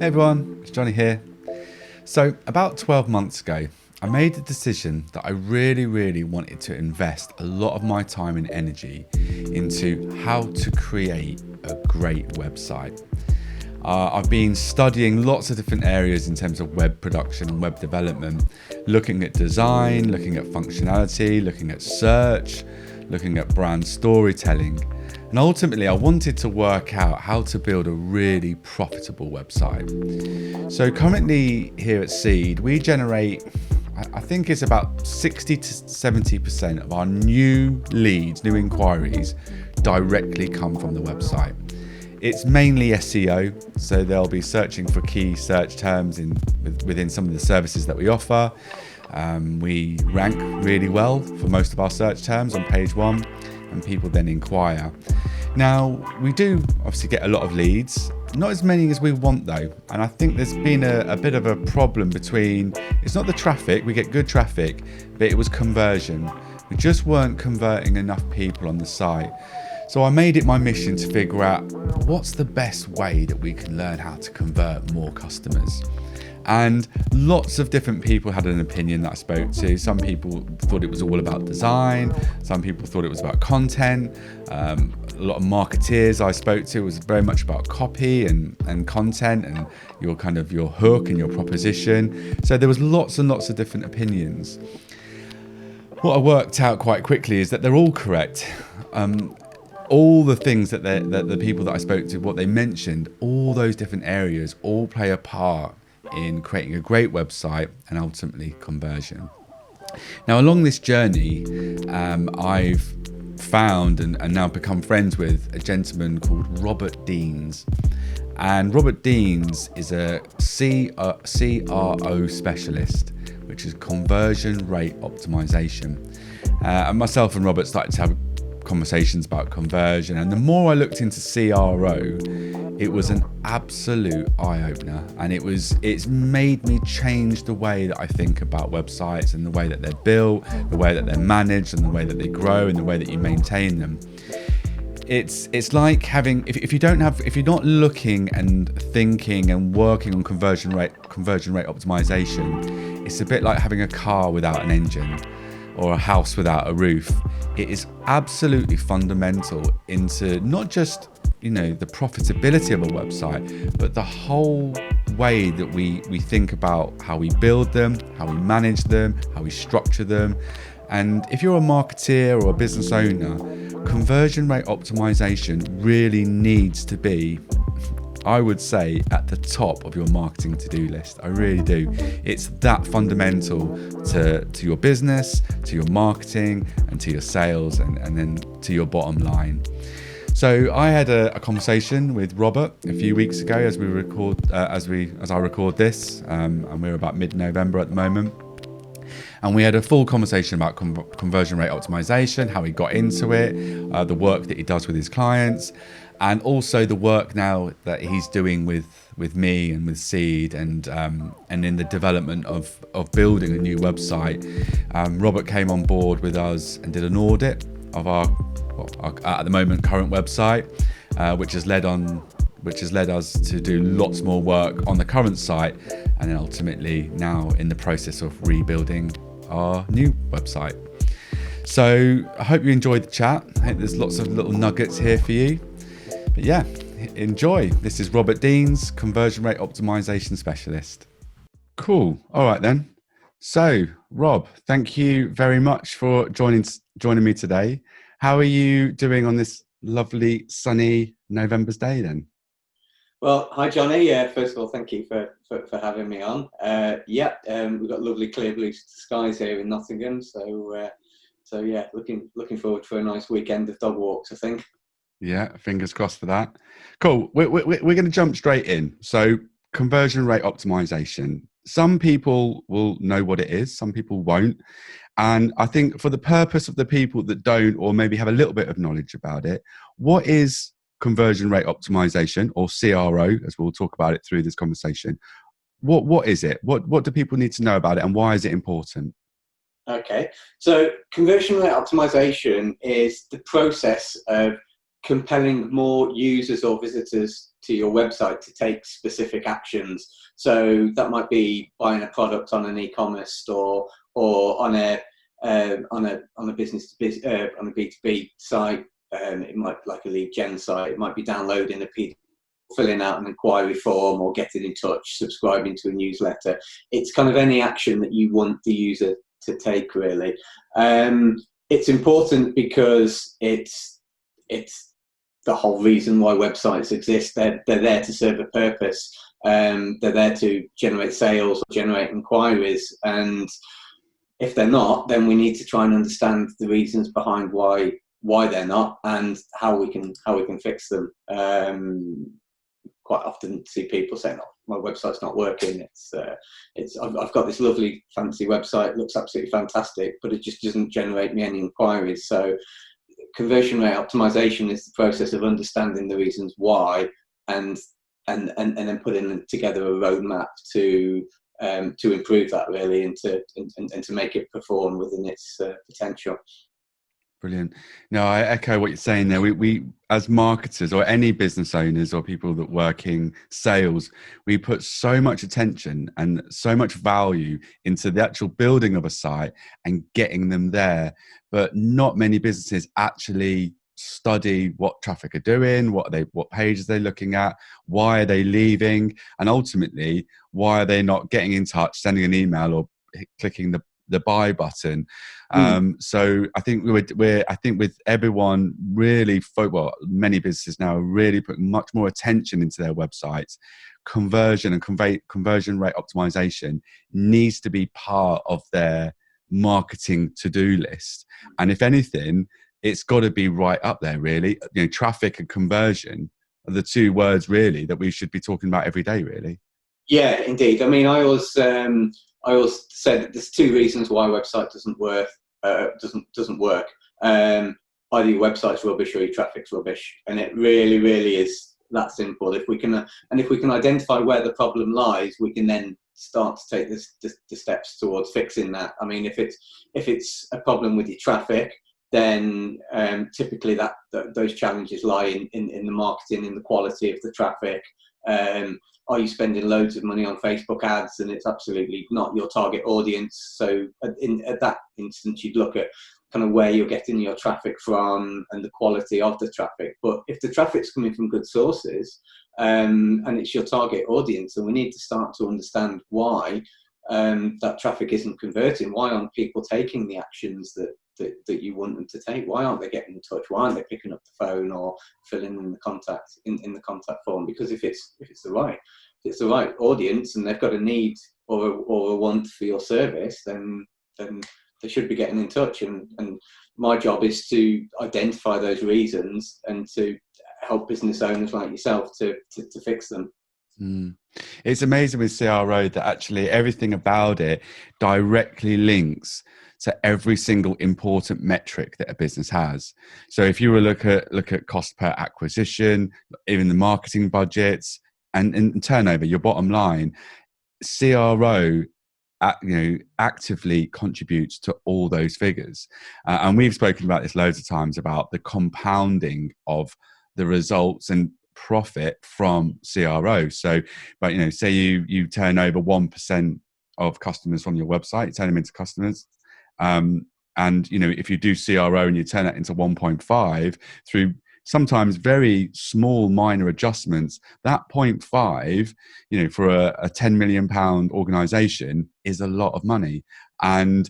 Hey everyone, it's Johnny here. So, about 12 months ago, I made the decision that I really wanted to invest a lot of my time and energy into how to create a great website. I've been studying lots of different areas in terms of web production and web development, looking at design, looking at functionality, looking at search, looking at brand storytelling. And ultimately, I wanted to work out how to build a really profitable website. So currently here at Seed, we generate, I think it's about 60 to 70% of our new leads, new inquiries, directly come from the website. It's mainly SEO, so they'll be searching for key search terms within some of the services that we offer. We rank really well for most of our search terms on page one, and people then inquire. Now, we do obviously get a lot of leads, not as many as we want though, and I think there's been a bit of a problem between, it's not the traffic, we get good traffic, but it was conversion. We just weren't converting enough people on the site. So I made it my mission to figure out what's the best way that we can learn how to convert more customers. And lots of different people had an opinion that I spoke to. Some people thought it was all about design. Some people thought it was about content. A lot of marketeers I spoke to was very much about copy and content and your hook and your proposition. So there was lots and lots of different opinions. What I worked out quite quickly is that they're all correct. All the things that the people that I spoke to, what they mentioned, all those different areas all play a part in creating a great website and ultimately conversion. Now, along this journey, I've found and now become friends with a gentleman called Robert Deans. And Robert Deans is a CRO specialist, which is conversion rate optimization. And myself and Robert started to have conversations about conversion, and the more I looked into CRO, it was an absolute eye-opener, and it's made me change the way that I think about websites and the way that they're built, the way that they're managed, and the way that they grow, and the way that you maintain them. It's like having, if you're not looking and thinking and working on conversion rate optimization, it's a bit like having a car without an engine or a house without a roof. It is absolutely fundamental into not just, the profitability of a website, but the whole way that we think about how we build them, how we manage them, how we structure them. And if you're a marketeer or a business owner, conversion rate optimization really needs to be, I would say, at the top of your marketing to-do list. I really do. It's that fundamental to your business, to your marketing, and to your sales, and then to your bottom line. So I had a conversation with Robert a few weeks ago as I record this, and we're about mid-November at the moment. And we had a full conversation about conversion rate optimization, how he got into it, the work that he does with his clients, and also the work now that he's doing with me and with Seed, and in the development of building a new website. Robert came on board with us and did an audit of our at the moment current website, which has led us to do lots more work on the current site, and then ultimately now in the process of rebuilding our new website. So I hope you enjoyed the chat. I think there's lots of little nuggets here for you. But yeah, enjoy. This is Robert Deans, Conversion Rate Optimization Specialist. Cool. All right then. So Rob, thank you very much for joining me today. How are you doing on this lovely sunny November's day then? Well, hi Johnny. First of all, thank you for having me on. We've got lovely clear blue skies here in Nottingham, so yeah, looking forward for a nice weekend of dog walks, I think. Yeah, fingers crossed for that. Cool. We're going to jump straight in. So conversion rate optimization. Some people will know what it is, some people won't. And I think for the purpose of the people that don't, or maybe have a little bit of knowledge about it, what is conversion rate optimization, or CRO, as we'll talk about it through this conversation? What is it? What do people need to know about it, and why is it important? Okay, so conversion rate optimization is the process of compelling more users or visitors to your website to take specific actions. So that might be buying a product on an e-commerce store, or on a business to business, on a B2B site. It might be like a lead gen site. It might be downloading a PDF, filling out an inquiry form, or getting in touch, subscribing to a newsletter. It's kind of any action that you want the user to take, really. It's important because it's the whole reason why websites exist. They're there to serve a purpose. They're there to generate sales or generate inquiries. And if they're not, then we need to try and understand the reasons behind why they're not, and how we can fix them. Quite often see people saying, "Oh, my website's not working. I've got this lovely fancy website, looks absolutely fantastic, but it just doesn't generate me any inquiries." So conversion rate optimization is the process of understanding the reasons why, and then putting together a roadmap to improve that, really, and to make it perform within its potential. Brilliant. No, I echo what you're saying there. We as marketers, or any business owners, or people that work in sales, we put so much attention and so much value into the actual building of a site and getting them there. But not many businesses actually study what traffic are doing, what pages they're looking at, why are they leaving, and ultimately why are they not getting in touch, sending an email, or clicking the buy button. So I think I think with everyone really, many businesses now are really putting much more attention into their websites. Conversion and conversion rate optimization needs to be part of their marketing to-do list. And if anything, it's got to be right up there, really. Traffic and conversion are the two words really that we should be talking about every day, really. Yeah, indeed. I mean, I always say that there's two reasons why a website doesn't work. Either your website's rubbish or your traffic's rubbish, and it really, really is that simple. If we can identify where the problem lies, we can then start to take the steps towards fixing that. I mean, if it's a problem with your traffic, then typically those challenges lie in the marketing, in the quality of the traffic. Are you spending loads of money on Facebook ads and it's absolutely not your target audience? So at that instance, you'd look at kind of where you're getting your traffic from and the quality of the traffic. But if the traffic's coming from good sources, and it's your target audience, then we need to start to understand why that traffic isn't converting. Why aren't people taking the actions that you want them to take? Why aren't they getting in touch? Why aren't they picking up the phone or filling in the contact in the contact form? Because if it's the right audience and they've got a need or a want for your service, then they should be getting in touch. And my job is to identify those reasons and to help business owners like yourself to fix them. It's amazing with CRO that actually everything about it directly links to every single important metric that a business has. So if you were look at cost per acquisition, even the marketing budgets and turnover, your bottom line, CRO actively contributes to all those figures. And we've spoken about this loads of times about the compounding of the results and profit from CRO. So, but say you turn over 1% of customers from your website, you turn them into customers. And if you do CRO and you turn that into 1.5 through sometimes very small minor adjustments, that 0.5, for a 10 million pound organization is a lot of money. And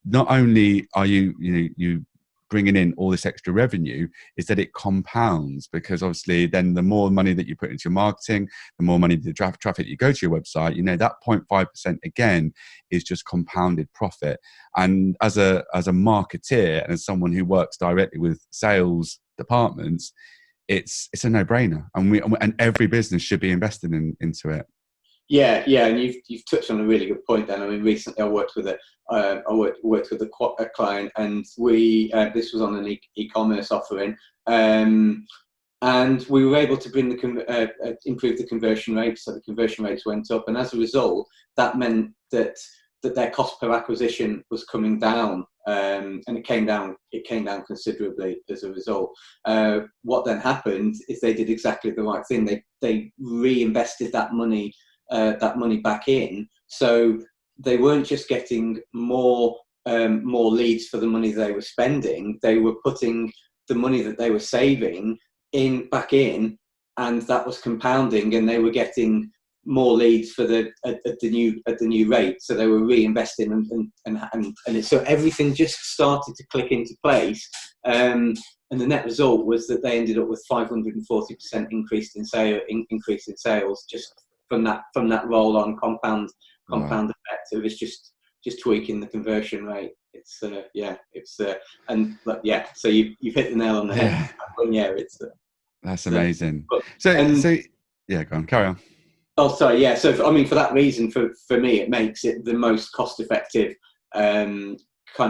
not only are you bringing in all this extra revenue, is that it compounds, because obviously then the more money that you put into your marketing, the more money, the traffic you go to your website, that 0.5% again is just compounded profit. And as a marketeer and as someone who works directly with sales departments, it's a no-brainer, and every business should be investing into it. Yeah, and you've touched on a really good point. Then, I mean, recently I worked with a client, and we this was on an e-commerce offering, and we were able to bring improve the conversion rates. So the conversion rates went up, and as a result, that meant that that their cost per acquisition was coming down, and it came down considerably as a result. What then happened is they did exactly the right thing. They reinvested that money back in, so they weren't just getting more leads for the money they were spending. They were putting the money that they were saving back in, and that was compounding, and they were getting more leads for the new rate. So they were reinvesting, and so everything just started to click into place. And the net result was that they ended up with 540% increase in sales just from that roll-on compound effect. It was just tweaking the conversion rate. So you've hit the nail on the head. Yeah, that's amazing. Go on, carry on. Oh, sorry. Yeah. So, I mean, for that reason, for me, it makes it the most cost-effective kind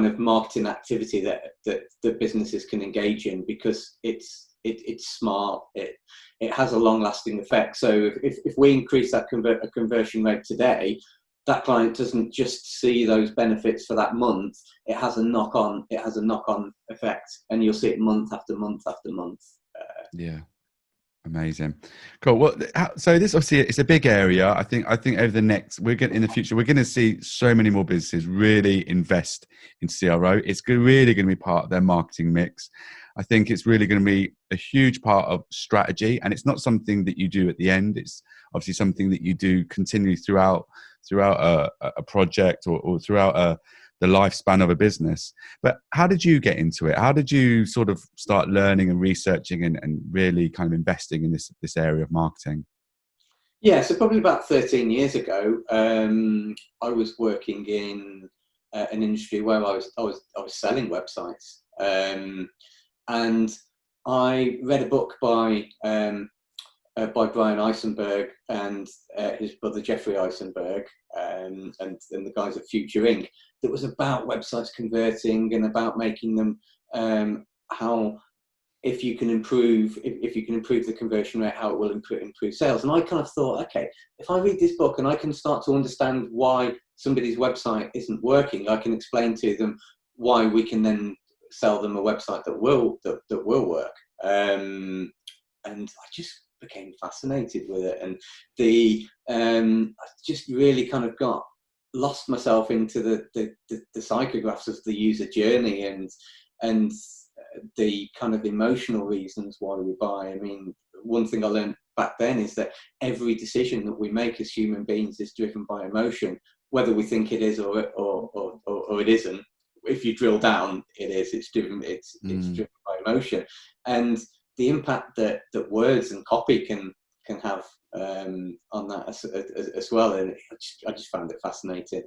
of marketing activity that businesses can engage in, because it's smart. It has a long-lasting effect. So, if we increase that conversion rate today, that client doesn't just see those benefits for that month. It has a knock-on effect, and you'll see it month after month after month. Yeah. Amazing. Cool. Well, so this obviously it's a big area. I think over the next, in the future, we're going to see so many more businesses really invest in CRO. It's really going to be part of their marketing mix. I think it's really going to be a huge part of strategy, and it's not something that you do at the end. It's obviously something that you do continually throughout a project or throughout the lifespan of a business. But how did you get into it? How did you sort of start learning and researching and really kind of investing in this area of marketing? Yeah, so probably about 13 years ago, I was working in an industry where I was selling websites, and I read a book by Brian Eisenberg and his brother Jeffrey Eisenberg, and the guys at Future Inc. that was about websites converting and about making them how if you can improve the conversion rate, how it will improve sales. And I kind of thought, okay, if I read this book and I can start to understand why somebody's website isn't working, I can explain to them why we can then sell them a website that will work. And I just became fascinated with it, and I just really kind of lost myself into the psychographs of the user journey and the kind of emotional reasons why we buy. I mean, one thing I learned back then is that every decision that we make as human beings is driven by emotion, whether we think it is or it isn't. If you drill down, it is. It's driven by emotion, and the impact that words and copy can have on that as well. And I just found it fascinating.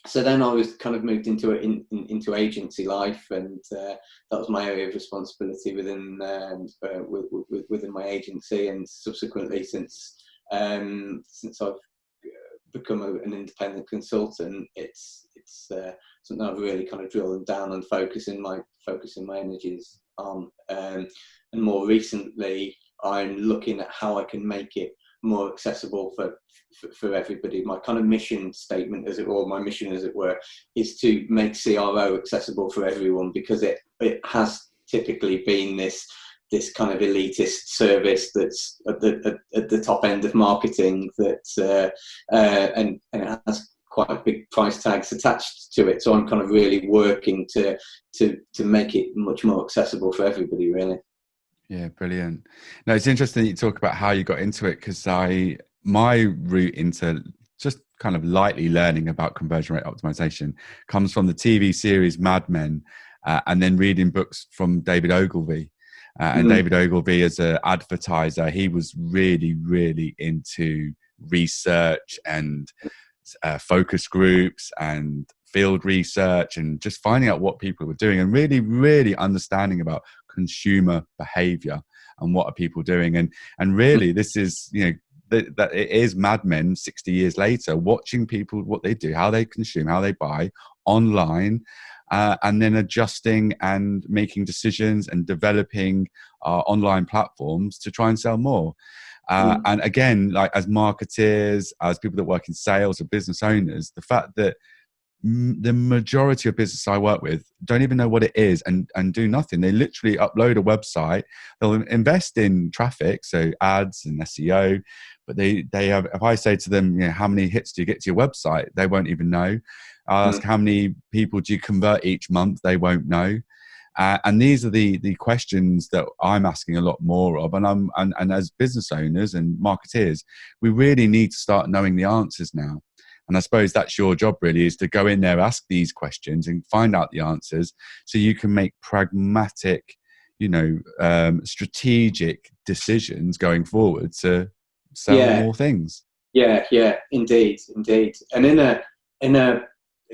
So then I was kind of moved into agency life, and that was my area of responsibility within my agency. And subsequently, since I've become an independent consultant, it's something I've really kind of drilled down and focusing my energies on. And more recently, I'm looking at how I can make it more accessible for everybody. My kind of mission statement, my mission as it were, is to make CRO accessible for everyone, because it has typically been this kind of elitist service that's at the top end of marketing, that and it has quite big price tags attached to it. So I'm kind of really working to make it much more accessible for everybody, really. Yeah, brilliant. No, it's interesting that you talk about how you got into it, because my route into just kind of lightly learning about conversion rate optimization comes from the TV series Mad Men, and then reading books from David Ogilvy. And David Ogilvy, as an advertiser, he was really, really into research and focus groups and field research, and just finding out what people were doing and really, really understanding about consumer behavior and what are people doing. And really, this is, that it is Mad Men 60 years later, watching people, what they do, how they consume, how they buy online, and then adjusting and making decisions and developing our online platforms to try and sell more. And again, like as marketers, as people that work in sales or business owners, the fact that the majority of businesses I work with don't even know what it is and do nothing. They literally upload a website. They'll invest in traffic, so ads and SEO, but they have. If I say to them, how many hits do you get to your website? They won't even know. I ask how many people do you convert each month? They won't know. And these are the questions that I'm asking a lot more of. And as business owners and marketeers, we really need to start knowing the answers now. And I suppose that's your job really, is to go in there, ask these questions and find out the answers so you can make pragmatic, strategic decisions going forward to sell more things. Yeah, indeed. And in a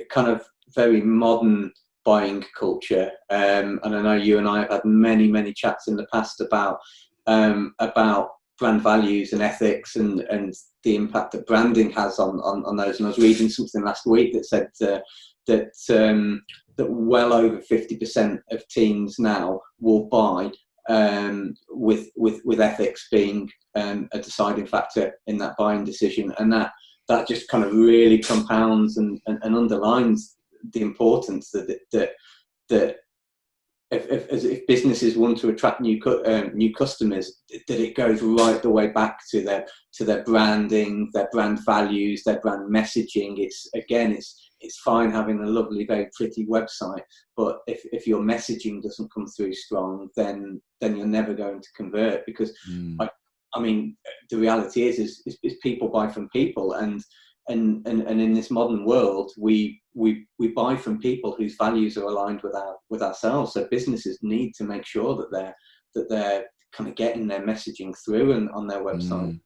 kind of very modern buying culture, and I know you and I have had many chats in the past about brand values and ethics and the impact that branding has on those. And I was reading something last week that said that well over 50% of teens now will buy with ethics being a deciding factor in that buying decision, and that just kind of really compounds and underlines the importance that if businesses want to attract new customers, that it goes right the way back to their branding, their brand values, their brand messaging. It's fine having a lovely, very pretty website, but if your messaging doesn't come through strong, then you're never going to convert, because I mean, the reality is people buy from people, and in this modern world, we buy from people whose values are aligned with ourselves. So businesses need to make sure that they're kind of getting their messaging through and on their website.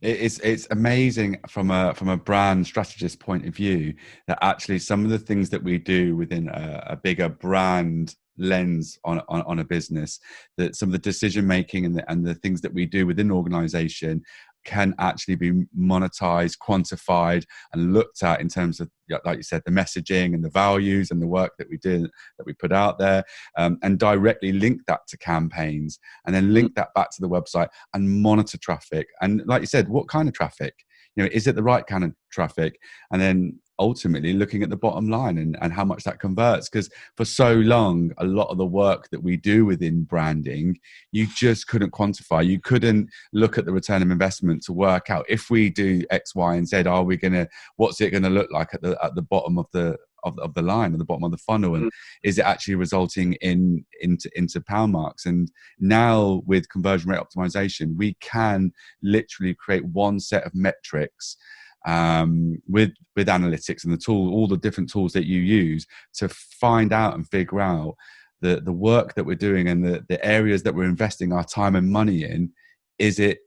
It's amazing from a brand strategist point of view that actually some of the things that we do within a bigger brand lens on a business, that some of the decision making and the things that we do within an organization can actually be monetized, quantified, and looked at in terms of, like you said, the messaging and the values and the work that we did, that we put out there, and directly link that to campaigns, and then link that back to the website and monitor traffic. And like you said, what kind of traffic? Is it the right kind of traffic? And then ultimately looking at the bottom line and how much that converts. Because for so long, a lot of the work that we do within branding, you just couldn't quantify. You couldn't look at the return of investment to work out, if we do X, Y, and Z, what's it going to look like at the bottom of the line, at the bottom of the funnel, and is it actually resulting into pound marks? And now with conversion rate optimization, we can literally create one set of metrics with analytics and all the different tools that you use to find out and figure out the work that we're doing and the areas that we're investing our time and money in. Is it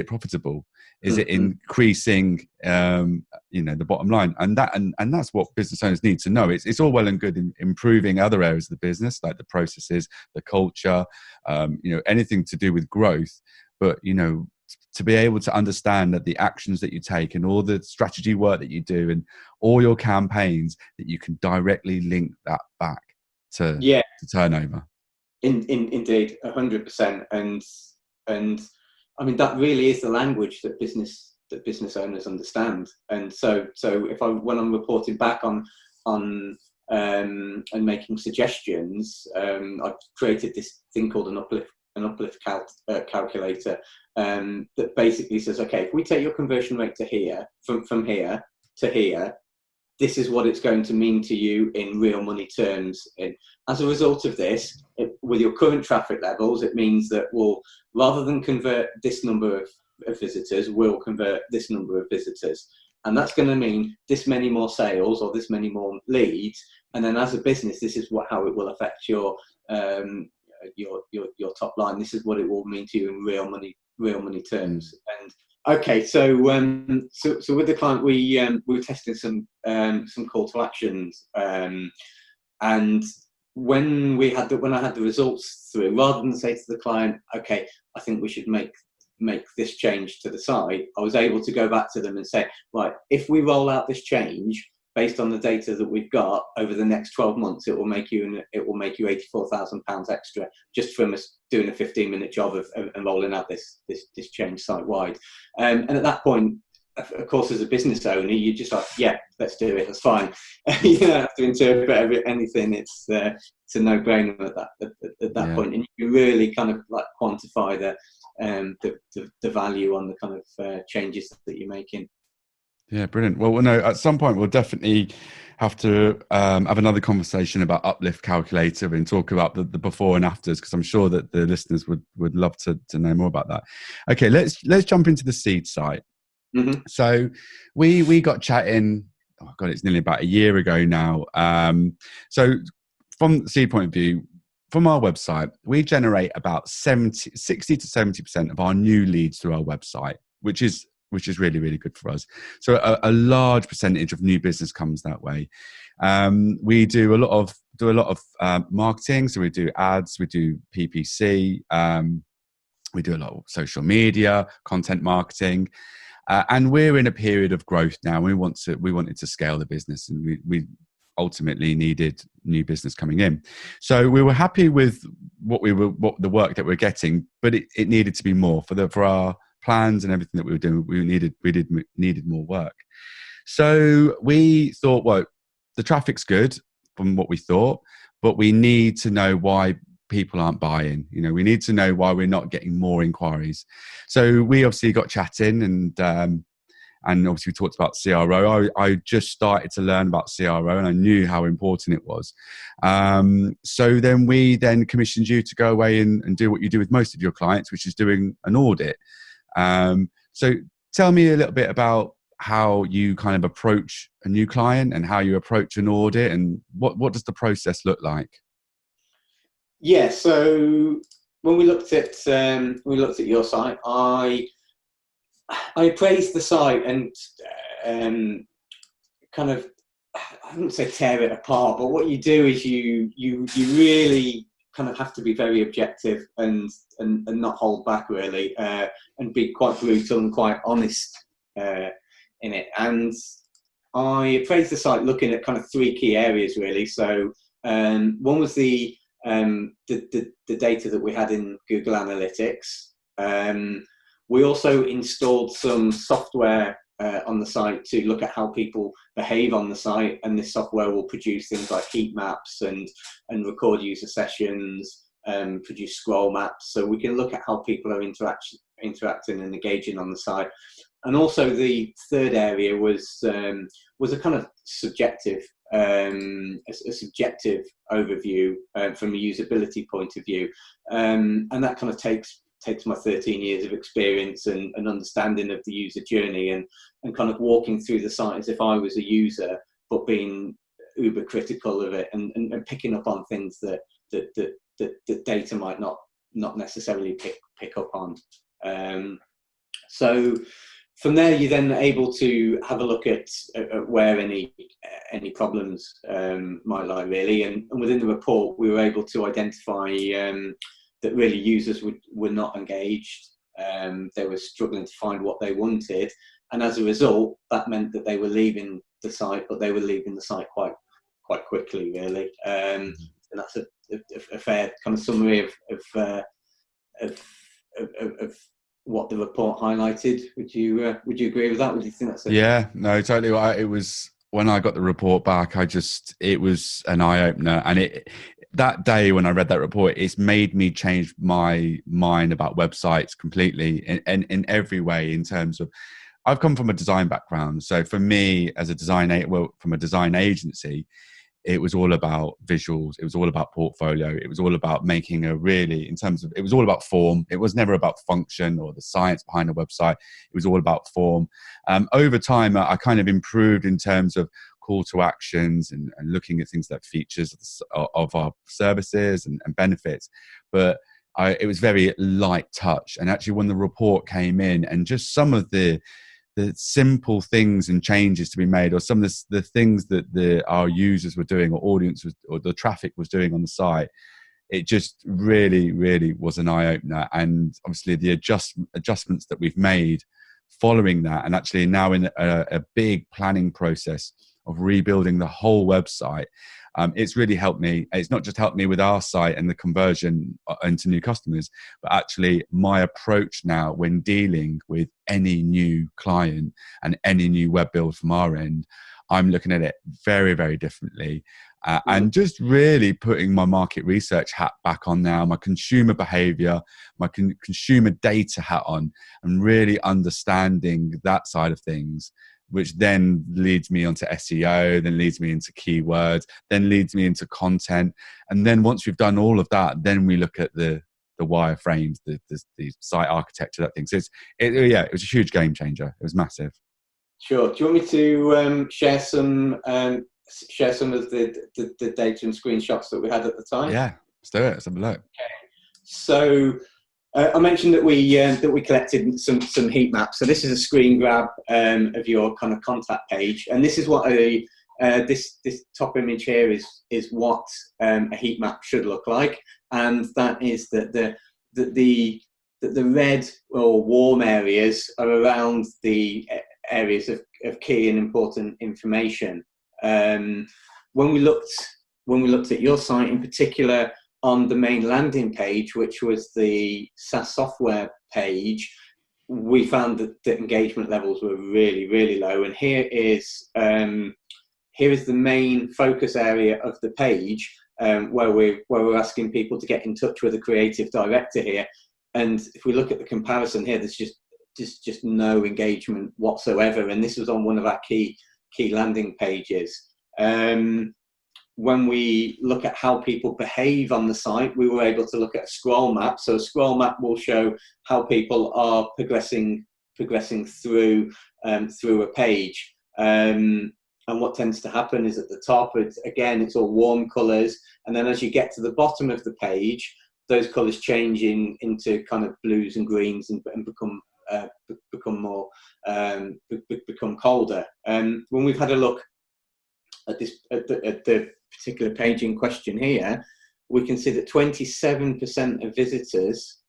profitable? Is it increasing the bottom line? And that's what business owners need to know. It's all well and good in improving other areas of the business, like the processes, the culture, anything to do with growth, but to be able to understand that the actions that you take and all the strategy work that you do and all your campaigns, that you can directly link that back to turnover. Indeed, 100%. And I mean, that really is the language that business owners understand. And so when I'm reporting back on and making suggestions, I've created this thing called an uplift calculator, that basically says, okay, if we take your conversion rate to here, from here to here, this is what it's going to mean to you in real money terms. As a result of this, with your current traffic levels, it means that rather than convert this number of visitors, we'll convert this number of visitors. And that's going to mean this many more sales or this many more leads. And then as a business, this is how it will affect your top line. This is what it will mean to you in real money terms. And okay, so with the client, we were testing some call to actions, and when I had the results through, rather than say to the client, okay, I think we should make this change to the site, I was able to go back to them and say, right, if we roll out this change, based on the data that we've got over the next 12 months, it will make you £84,000 extra just from us doing a 15-minute job of rolling out this change site wide. And at that point, of course, as a business owner, you're just like, yeah, let's do it. That's fine. You don't have to interpret anything. It's a no-brainer at that point, and you can really kind of like quantify the value on the kind of changes that you're making. Yeah, brilliant. Well, no, at some point we'll definitely have to have another conversation about Uplift Calculator and talk about the before and afters, because I'm sure that the listeners would love to know more about that. Okay, let's jump into the seed site. Mm-hmm. So we got chatting, oh God, it's nearly about a year ago now. So from the seed point of view, from our website, we generate about 60 to 70% of our new leads through our website, which is really, really good for us. So a large percentage of new business comes that way. We do a lot of marketing. So we do ads, we do PPC, we do a lot of social media, content marketing. And we're in a period of growth now. We wanted to scale the business, and we ultimately needed new business coming in. So we were happy with what the work that we're getting, but it needed to be more for our plans and everything that we were doing. We needed more work. So we thought, well, the traffic's good from what we thought, but we need to know why people aren't buying. We need to know why we're not getting more inquiries. So we obviously got chatting, and obviously we talked about CRO. I just started to learn about CRO, and I knew how important it was. So then we commissioned you to go away and do what you do with most of your clients, which is doing an audit. So tell me a little bit about how you kind of approach a new client and how you approach an audit, and what does the process look like? Yeah, so when we looked at your site, I appraised the site and kind of, I wouldn't say tear it apart, but what you do is you really kind of have to be very objective and not hold back really, and be quite brutal and quite honest in it. And I appraised the site looking at kind of three key areas really. So one was the data that we had in Google Analytics. We also installed some software on the site to look at how people behave on the site, and this software will produce things like heat maps and record user sessions, produce scroll maps, so we can look at how people are interacting and engaging on the site. And also the third area was a kind of subjective overview from a usability point of view, and that kind of takes my 13 years of experience and understanding of the user journey, and kind of walking through the site as if I was a user, but being uber critical of it, and picking up on things that data might not necessarily pick up on. So from there, you're then able to have a look at where any problems might lie, really. And within the report, we were able to identify that really users were not engaged. They were struggling to find what they wanted. And as a result, that meant that they were leaving the site, but they were leaving the site quite quickly, really. And that's a fair kind of summary of what the report highlighted. Would you agree with that? Would you think that's it? Yeah, no, totally. It was when I got the report back, it was an eye opener, and that day when I read that report, it's made me change my mind about websites completely in every way. In terms of, I've come from a design background, so for me as a from a design agency, it was all about visuals. It was all about portfolio. It was all about making it was all about form. It was never about function or the science behind a website. It was all about form. Over time, I kind of improved in terms of call to actions and looking at things like features of our services and benefits. But it was very light touch. And actually when the report came in, and just some of the simple things and changes to be made, or some of the things that our users were doing, or audience or the traffic was doing on the site, it just really, really was an eye-opener. And obviously the adjustments that we've made following that, and actually now in a big planning process of rebuilding the whole website. It's really helped me. It's not just helped me with our site and the conversion into new customers, but actually my approach now when dealing with any new client and any new web build from our end, I'm looking at it very, very differently. And just really putting my market research hat back on now, my consumer behavior, my consumer data hat on, and really understanding that side of things, which then leads me onto SEO, then leads me into keywords, then leads me into content. And then once we've done all of that, then we look at the wireframes, the site architecture, that thing. So it was a huge game changer. It was massive. Sure. Do you want me to share some of the data and screenshots that we had at the time? Yeah, let's do it. Let's have a look. Okay. So I mentioned that we collected some heat maps. So this is a screen grab of your kind of contact page, and this is what this top image here is what a heat map should look like, and that is that the red or warm areas are around the areas of key and important information. When we looked at your site in particular, on the main landing page, which was the SaaS software page, we found that the engagement levels were really, really low. And here is the main focus area of the page, where we're asking people to get in touch with a creative director here. And if we look at the comparison here, there's just no engagement whatsoever. And this was on one of our key landing pages. When we look at how people behave on the site, we were able to look at a scroll map. So a scroll map will show how people are progressing through a page. And what tends to happen is at the top, it's all warm colours, and then as you get to the bottom of the page, those colours change into kind of blues and greens and become colder. When we've had a look at the particular page in question here, we can see that 27% of visitors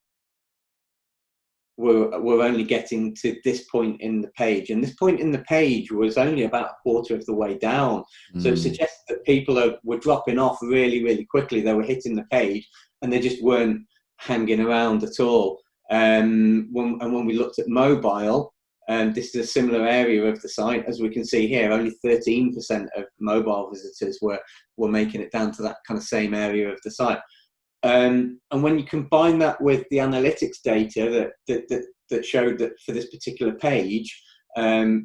were only getting to this point in the page, and this point in the page was only about a quarter of the way down. So it suggests that people were dropping off really, really quickly. They were hitting the page and they just weren't hanging around at all. When we looked at mobile, this is a similar area of the site. As we can see here, only 13% of mobile visitors were making it down to that kind of same area of the site. And when you combine that with the analytics data that showed that for this particular page,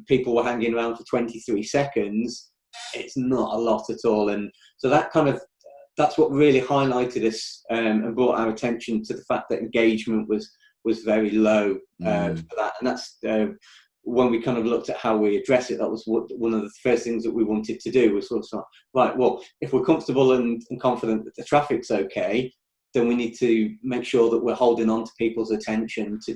people were hanging around for 23 seconds, it's not a lot at all. And so that's what really highlighted us and brought our attention to the fact that engagement was very low for that. And that's when we kind of looked at how we address it. That was one of the first things that we wanted to do, was sort of right, well, if we're comfortable and confident that the traffic's okay, then we need to make sure that we're holding on to people's attention to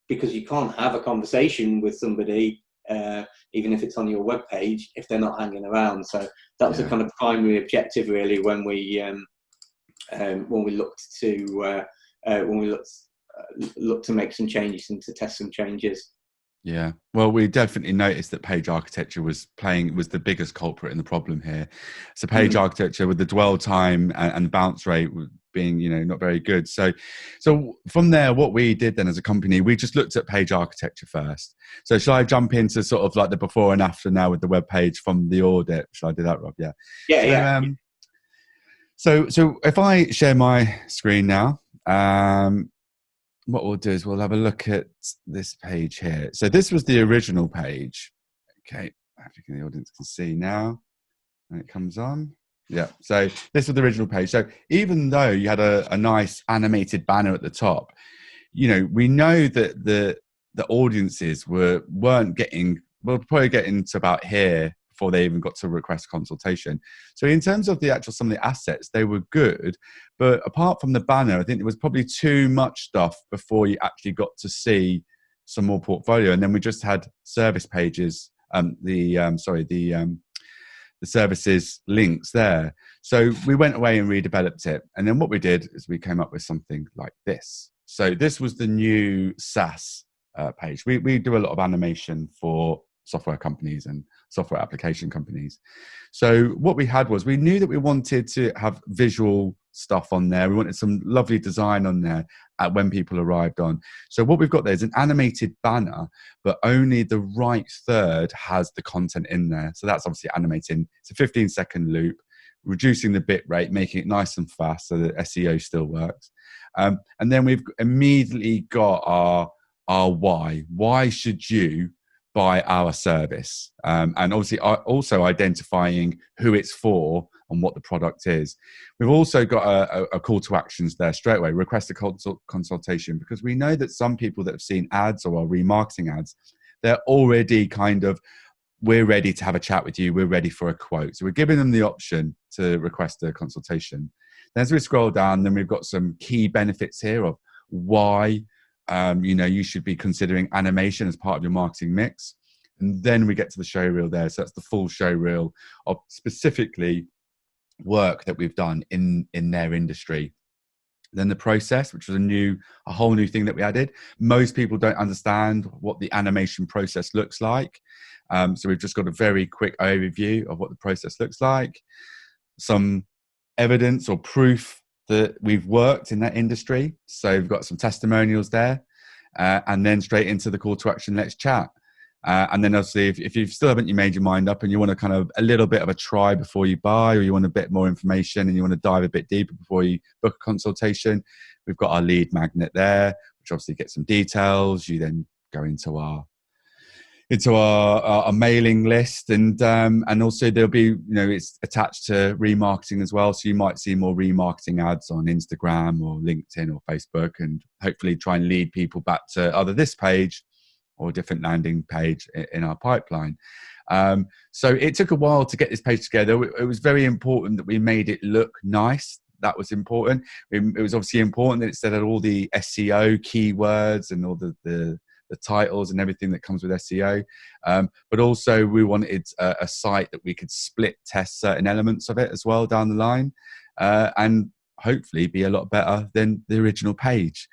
because you can't have a conversation with somebody, even if it's on your web page, if they're not hanging around. So that was a kind of primary objective, really, when we looked to make some changes and to test some changes. Yeah, well, we definitely noticed that page architecture was the biggest culprit in the problem here. So page architecture, with the dwell time and bounce rate being, not very good. So from there, what we did then as a company, we just looked at page architecture first. So shall I jump into sort of like the before and after now with the web page from the audit? Shall I do that, Rob? Yeah. So if I share my screen now, what we'll do is we'll have a look at this page here. So this was the original page. Okay, I think the audience can see now when it comes on. Yeah, so this was the original page. So even though you had a nice animated banner at the top, we know that the audiences weren't getting, we'll probably get into about here before they even got to request consultation. So in terms of some of the assets, they were good, but apart from the banner, I think there was probably too much stuff before you actually got to see some more portfolio. And then we just had service pages, the services links there. So we went away and redeveloped it. And then what we did is we came up with something like this. So this was the new SaaS page. We do a lot of animation for software companies and software application companies. So what we had was, we knew that we wanted to have visual stuff on there. We wanted some lovely design on there when people arrived on. So what we've got there is an animated banner, but only the right third has the content in there. So that's obviously animating. It's a 15-second loop, reducing the bit rate, making it nice and fast so that SEO still works. And then we've immediately got our why. Why should you buy our service? And obviously also identifying who it's for and what the product is. We've also got a call to actions there straight away: request a consultation, because we know that some people that have seen ads or are remarketing ads, they're already kind of, we're ready to have a chat with you, we're ready for a quote. So we're giving them the option to request a consultation. Then as we scroll down, then we've got some key benefits here of why you should be considering animation as part of your marketing mix. And then we get to the show reel there. So that's the full show reel of specifically work that we've done in their industry. Then the process, which was a whole new thing that we added. Most people don't understand what the animation process looks like. So we've just got a very quick overview of what the process looks like. Some evidence or proof that we've worked in that industry. So we've got some testimonials there, and then straight into the call to action, let's chat. And then obviously, if you still haven't made your mind up and you want to kind of a little bit of a try before you buy, or you want a bit more information and you want to dive a bit deeper before you book a consultation, we've got our lead magnet there, which obviously gets some details. You then go into our mailing list, and also there'll be, it's attached to remarketing as well. So you might see more remarketing ads on Instagram or LinkedIn or Facebook, and hopefully try and lead people back to either this page or a different landing page in our pipeline. So it took a while to get this page together. It was very important that we made it look nice. That was important. It was obviously important that it said all the SEO keywords and all the titles and everything that comes with SEO. But also we wanted a site that we could split test certain elements of it as well down the line, and hopefully be a lot better than the original page.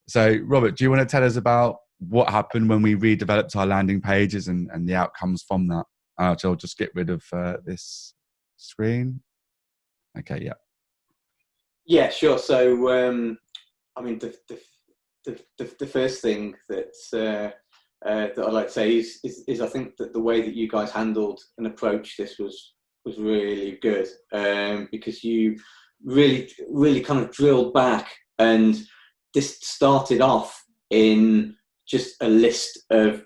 So Robert, do you want to tell us about what happened when we redeveloped our landing pages and the outcomes from that? So I'll just get rid of this screen. Okay, yeah. Yeah, sure. So, I mean, the first thing that I'd like to say is I think that the way that you guys handled and approached this was really good, because you really kind of drilled back, and this started off in just a list of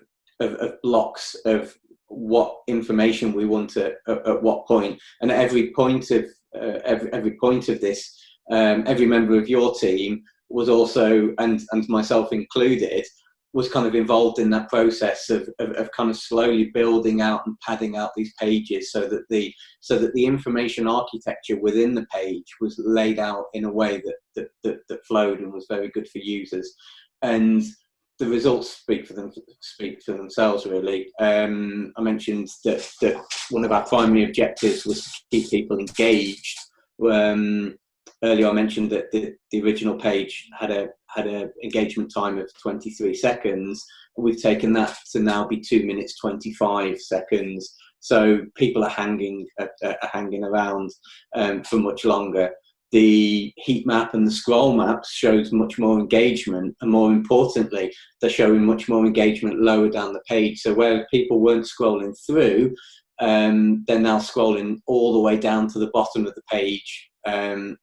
blocks of what information we want at what point, and at every point of this, every member of your team was also, and myself included, was kind of involved in that process of kind of slowly building out and padding out these pages so that the information architecture within the page was laid out in a way that flowed and was very good for users. And the results speak for themselves, really. I mentioned that one of our primary objectives was to keep people engaged. Earlier I mentioned that the original page had a engagement time of 23 seconds. We've taken that to now be 2 minutes 25 seconds. So people are hanging around for much longer. The heat map and the scroll maps shows much more engagement, and more importantly, they're showing much more engagement lower down the page. So where people weren't scrolling through, they're now scrolling all the way down to the bottom of the page,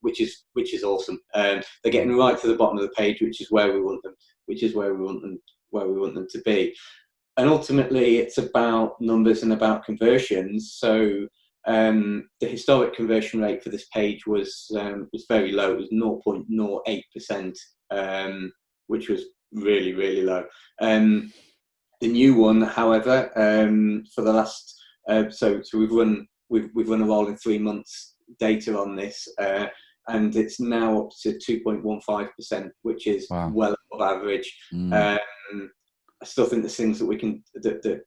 which is awesome. They're getting right to the bottom of the page, which is where we want them to be. And ultimately, it's about numbers and about conversions. So the historic conversion rate for this page was very low. It was 0.08%, which was really low. The new one, however, for the last so we've run a rolling 3 months data on this, and it's now up to 2.15%, which is well above average. I still think there's things that we can that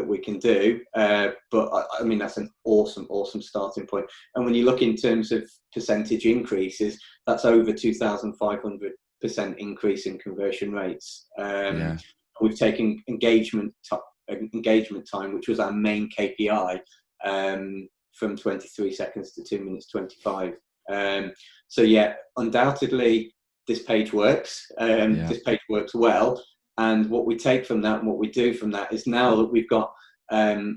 we can do, but I mean that's an awesome starting point. And when you look in terms of percentage increases, that's over 2,500% increase in conversion rates. We've taken engagement engagement time, which was our main KPI, from 23 seconds to 2 minutes 25. So yeah, undoubtedly this page works. This page works well, and what we take from that and what we do from that is, now that we've got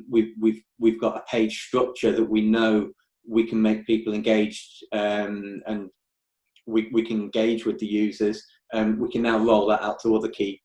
we've got a page structure that we know we can make people engaged, and we can engage with the users, we can now roll that out to other key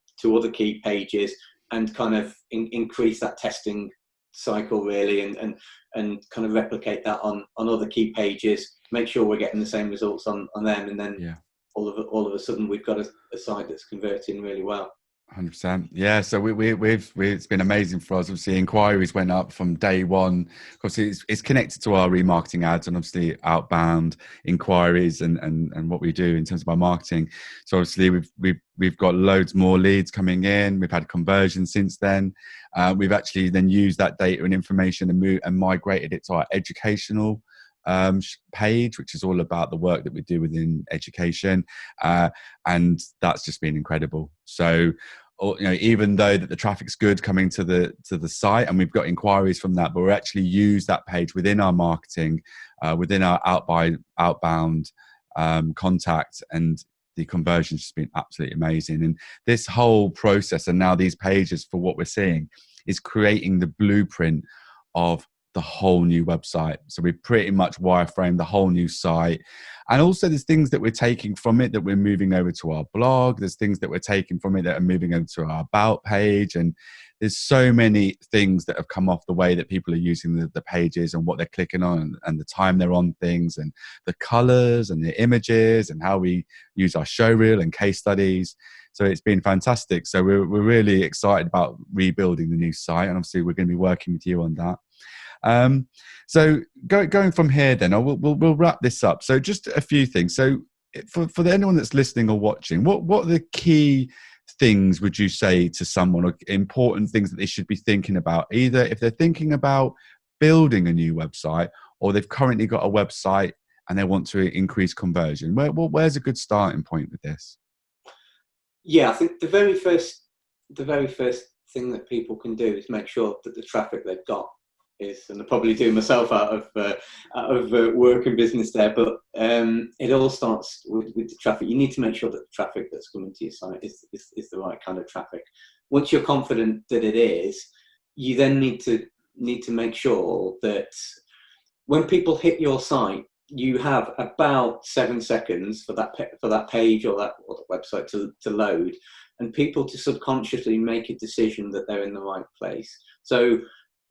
pages, and kind of increase that testing cycle really, and kind of replicate that on other key pages, make sure we're getting the same results on them, and then all of a sudden we've got a site that's converting really well. 100%. Yeah. So we've it's been amazing for us. Obviously, inquiries went up from day one. Of course, it's connected to our remarketing ads and obviously outbound inquiries and what we do in terms of our marketing. So obviously, we've got loads more leads coming in. We've had conversion since then. We've actually then used that data and information and migrated it to our educational page, which is all about the work that we do within education, and that's just been incredible. So, even though that the traffic's good coming to the site, and we've got inquiries from that, but we actually use that page within our marketing, within our outbound contact, and the conversion's just been absolutely amazing. And this whole process, and now these pages, for what we're seeing, is creating the blueprint of the whole new website. So we pretty much wireframe the whole new site. And also there's things that we're taking from it that we're moving over to our blog. There's things that we're taking from it that are moving over to our about page. And there's so many things that have come off the way that people are using the pages, and what they're clicking on, and the time they're on things, and the colors and the images, and how we use our show reel and case studies. So it's been fantastic. So we're really excited about rebuilding the new site. And obviously we're going to be working with you on that. So going from here, then we'll wrap this up. So just a few things. So for anyone that's listening or watching, what are the key things would you say to someone, or important things that they should be thinking about, either if they're thinking about building a new website, or they've currently got a website and they want to increase conversion? Where's a good starting point with this? Yeah, I think the very first thing that people can do is make sure that the traffic they've got is, and I probably do myself out of work and business there, but it all starts with the traffic. You need to make sure that the traffic that's coming to your site is the right kind of traffic. Once you're confident that it is, you then need to make sure that when people hit your site, you have about 7 seconds for that page or the website to load, and people to subconsciously make a decision that they're in the right place. So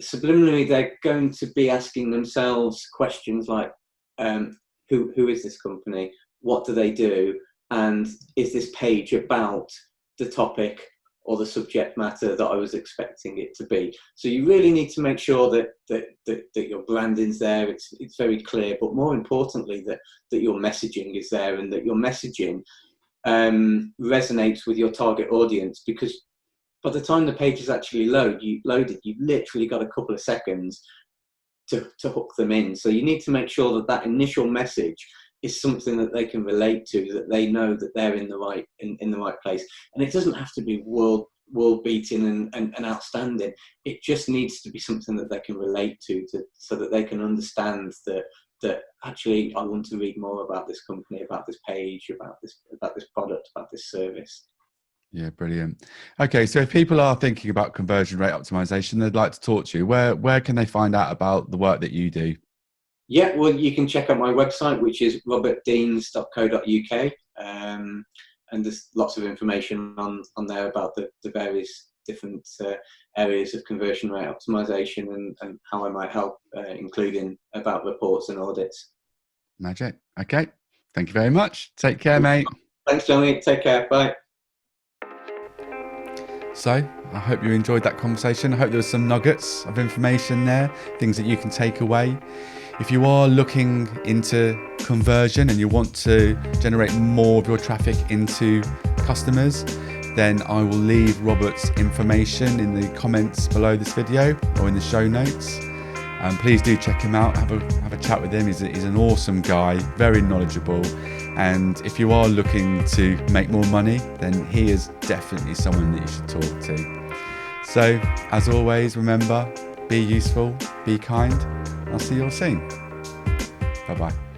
subliminally, they're going to be asking themselves questions like, who is this company? What do they do? And is this page about the topic or the subject matter that I was expecting it to be? So you really need to make sure that your branding's there, it's very clear, but more importantly, that your messaging is there, and that your messaging resonates with your target audience, because by the time the page is actually loaded, you've literally got a couple of seconds to hook them in. So you need to make sure that initial message is something that they can relate to, that they know that they're in the right place. And it doesn't have to be world beating and outstanding. It just needs to be something that they can relate to so that they can understand that actually I want to read more about this company, about this page, about this product, about this service. Yeah, brilliant. Okay, so if people are thinking about conversion rate optimization, they'd like to talk to you, where can they find out about the work that you do? Yeah, well, you can check out my website, which is robertdeans.co.uk, and there's lots of information on there about the various different areas of conversion rate optimization and how I might help, including about reports and audits. Magic. Okay, thank you very much. Take care, mate. Thanks, Johnny. Take care. Bye. So I hope you enjoyed that conversation. I hope there was some nuggets of information there, things that you can take away. If you are looking into conversion and you want to generate more of your traffic into customers, then I will leave Robert's information in the comments below this video or in the show notes. Please do check him out, have a chat with him. He's an awesome guy, very knowledgeable. And if you are looking to make more money, then he is definitely someone that you should talk to. So, as always, remember, be useful, be kind. I'll see you all soon. Bye-bye.